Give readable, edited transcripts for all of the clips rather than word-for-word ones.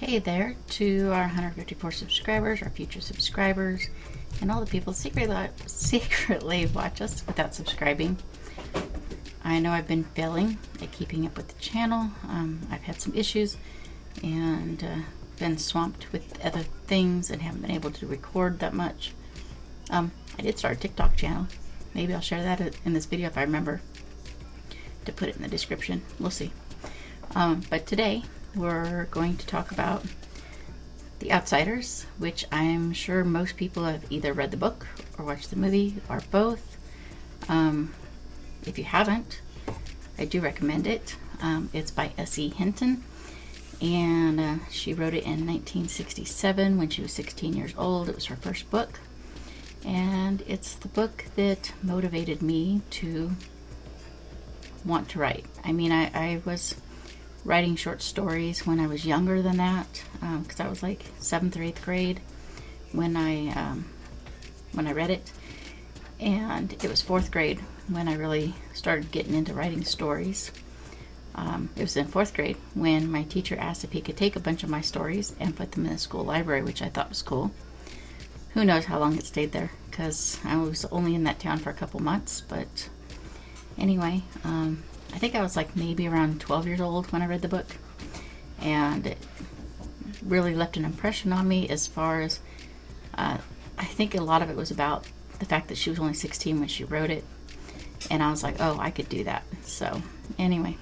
Hey there to our 154 subscribers, our future subscribers, and all the people secretly watch us without subscribing. I know I've been failing at keeping up with the channel. I've had some issues and been swamped with other things and haven't been able to record that much. I did start a TikTok channel. Maybe I'll share that in this video if I remember to put it in the description. We'll see. But today we're going to talk about The Outsiders, which I'm sure most people have either read the book or watched the movie or both. If you haven't, I do recommend it. It's by S.E. Hinton, and she wrote it in 1967 when she was 16 years old. It was her first book, and it's the book that motivated me to want to write. I mean, I was writing short stories when I was younger than that, because I was like 7th or 8th grade when I read it, and it was 4th grade when I really started getting into writing stories. It was in 4th grade when my teacher asked if he could take a bunch of my stories and put them in the school library, which I thought was cool. Who knows how long it stayed there, because I was only in that town for a couple months, but anyway, I think I was like maybe around 12 years old when I read the book, and it really left an impression on me as far as, I think a lot of it was about the fact that she was only 16 when she wrote it, and I was like, oh, I could do that. So anyway,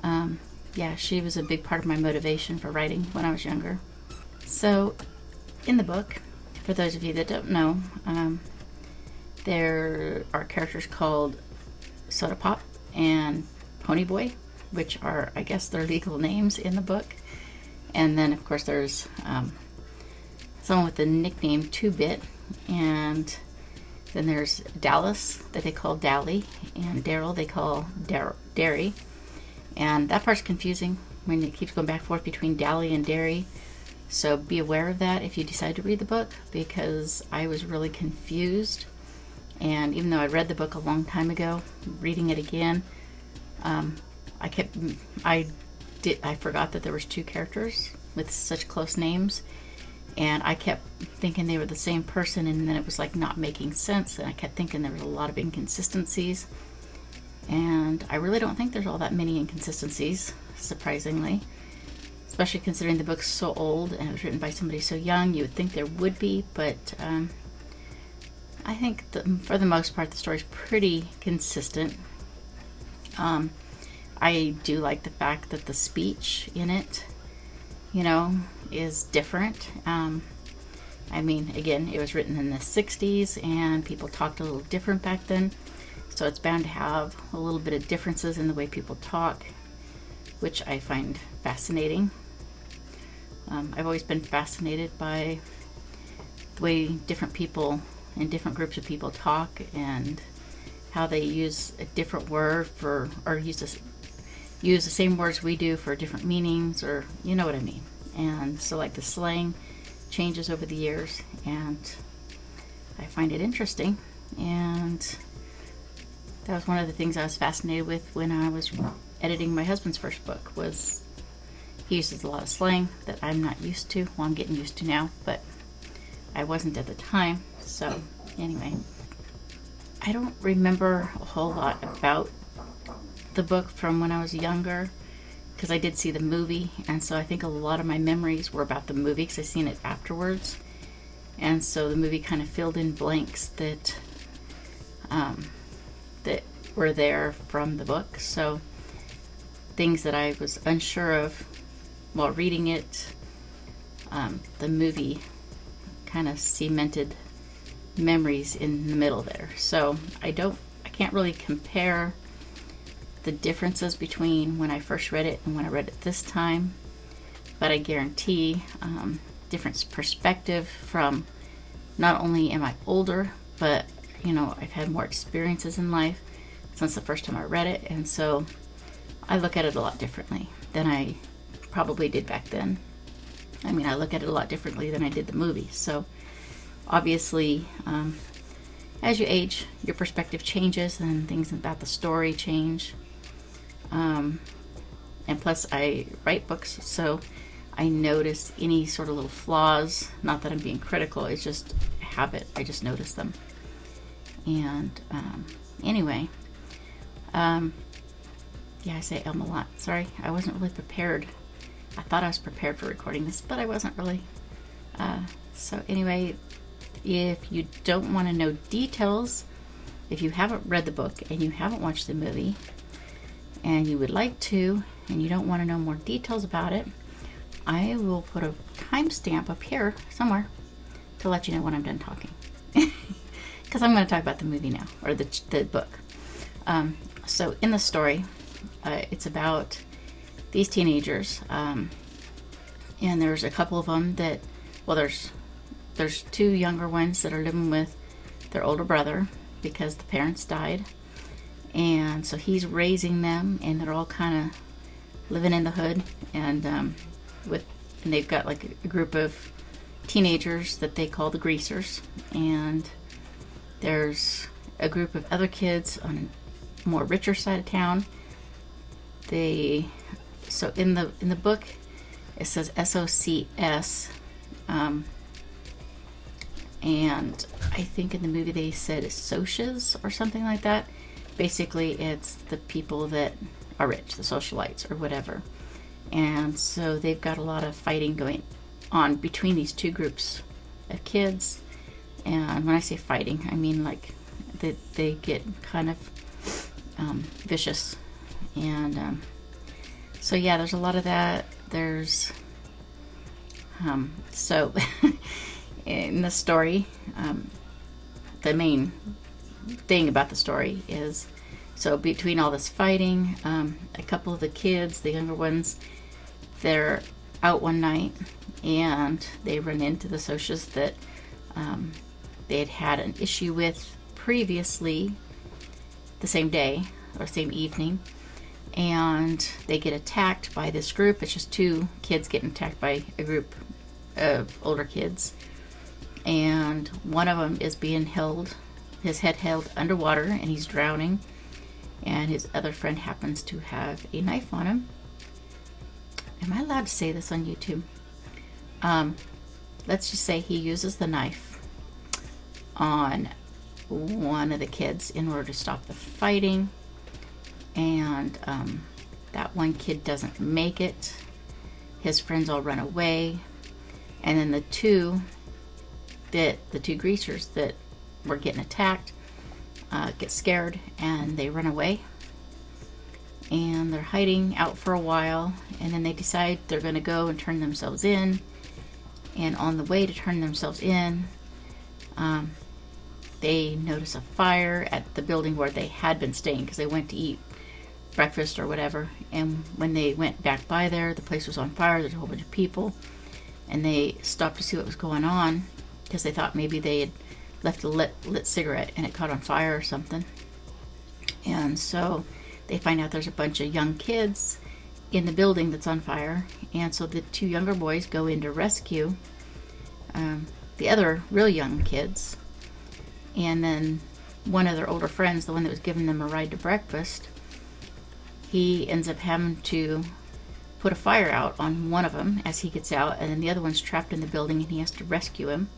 yeah, she was a big part of my motivation for writing when I was younger. So in the book, for those of you that don't know, there are characters called Soda Pop and Pony Boy, which are, I guess, their legal names in the book. And then of course there's someone with the nickname 2-Bit, and then there's Dallas that they call Dally, and Daryl they call Derry. And that part's confusing when it keeps going back and forth between Dally and Derry, so be aware of that if you decide to read the book, because I was really confused. And even though I read the book a long time ago, reading it again, I forgot that there was two characters with such close names, and I kept thinking they were the same person, and then it was like not making sense, and I kept thinking there was a lot of inconsistencies, and I really don't think there's all that many inconsistencies, surprisingly, especially considering the book's so old and it was written by somebody so young. You would think there would be, but I think for the most part the story's pretty consistent. I do like the fact that the speech in it, is different. I mean, again, it was written in the 60s and people talked a little different back then, so it's bound to have a little bit of differences in the way people talk, which I find fascinating. I've always been fascinated by the way different people and different groups of people talk, and how they use a different word or use the same words we do for different meanings, or you know what I mean. And so like the slang changes over the years, and I find it interesting, and that was one of the things I was fascinated with when I was editing my husband's first book. Was he uses a lot of slang that I'm not used to. Well, I'm getting used to now, but I wasn't at the time. So anyway, I don't remember a whole lot about the book from when I was younger, because I did see the movie, and so I think a lot of my memories were about the movie because I seen it afterwards, and so the movie kind of filled in blanks that that were there from the book. So things that I was unsure of while reading it, the movie kind of cemented memories in the middle there. So I can't really compare the differences between when I first read it and when I read it this time, but I guarantee different perspective from, not only am I older, but I've had more experiences in life since the first time I read it, and so I look at it a lot differently than I probably did back then. I mean, I look at it a lot differently than I did the movie. So obviously, as you age, your perspective changes and things about the story change. And plus I write books, so I notice any sort of little flaws. Not that I'm being critical, it's just a habit. I just notice them. And anyway, yeah, I say a lot. Sorry, I wasn't really prepared. I thought I was prepared for recording this, but I wasn't really. So anyway, if you don't want to know details, if you haven't read the book and you haven't watched the movie, and you would like to, and you don't want to know more details about it, I will put a timestamp up here somewhere to let you know when I'm done talking. Because I'm going to talk about the movie now, or the book. So in the story, it's about these teenagers, and there's a couple of them that, well, there's two younger ones that are living with their older brother because the parents died, and so he's raising them, and they're all kind of living in the hood, and they've got like a group of teenagers that they call the greasers, and there's a group of other kids on a more richer side of town. So in the book it says SOCS, and I think in the movie they said socias or something like that. Basically it's the people that are rich, the socialites or whatever. And so they've got a lot of fighting going on between these two groups of kids. And when I say fighting, I mean like they get kind of vicious. And so yeah, there's a lot of that. There's so in the story, the main thing about the story is, so between all this fighting, a couple of the kids, the younger ones, they're out one night and they run into the socias that they had had an issue with previously the same day or same evening, and they get attacked by this group. It's just two kids getting attacked by a group of older kids, and one of them is being held, his head held underwater, and he's drowning, and his other friend happens to have a knife on him. Am I allowed to say this on YouTube? Let's just say he uses the knife on one of the kids in order to stop the fighting, and that one kid doesn't make it. His friends all run away, and then the two greasers that were getting attacked get scared and they run away, and they're hiding out for a while, and then they decide they're going to go and turn themselves in. And on the way to turn themselves in, they notice a fire at the building where they had been staying because they went to eat breakfast or whatever. And when they went back by there, the place was on fire. There's a whole bunch of people, and they stopped to see what was going on because they thought maybe they had left a lit cigarette and it caught on fire or something. And so they find out there's a bunch of young kids in the building that's on fire, and so the two younger boys go in to rescue the other real young kids. And then one of their older friends, the one that was giving them a ride to breakfast, he ends up having to put a fire out on one of them as he gets out, and then the other one's trapped in the building and he has to rescue him.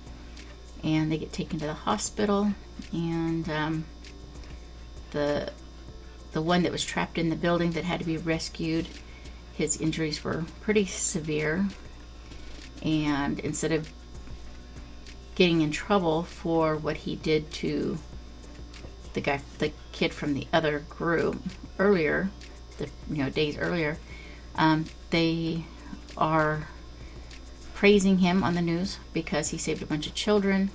And they get taken to the hospital, and the one that was trapped in the building that had to be rescued, his injuries were pretty severe, and instead of getting in trouble for what he did to the kid from the other group earlier, days earlier, they are praising him on the news because he saved a bunch of children,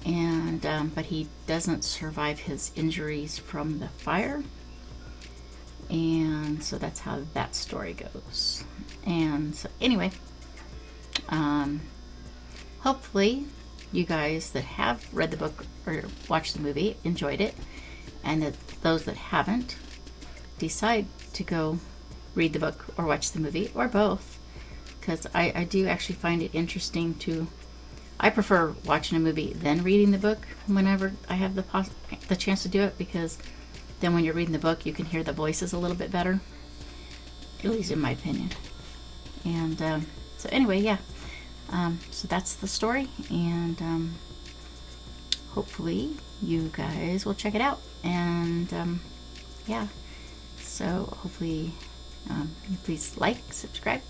and but he doesn't survive his injuries from the fire. And so that's how that story goes. And so anyway, hopefully you guys that have read the book or watched the movie enjoyed it, and that those that haven't decide to go read the book or watch the movie, or both, because I do actually find it interesting to, I prefer watching a movie than reading the book whenever I have the chance to do it, because then when you're reading the book you can hear the voices a little bit better, at least in my opinion. And so anyway, yeah. So that's the story, and hopefully you guys will check it out. And yeah, so hopefully you please like, subscribe,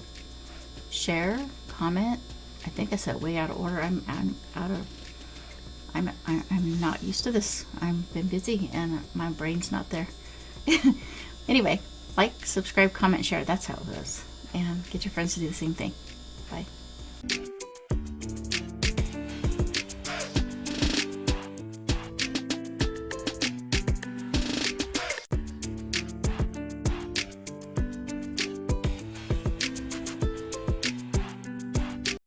share, comment. I think I said way out of order. I'm not used to this. I've been busy and my brain's not there. Anyway, like, subscribe, comment, share. That's how it goes. And get your friends to do the same thing. Bye.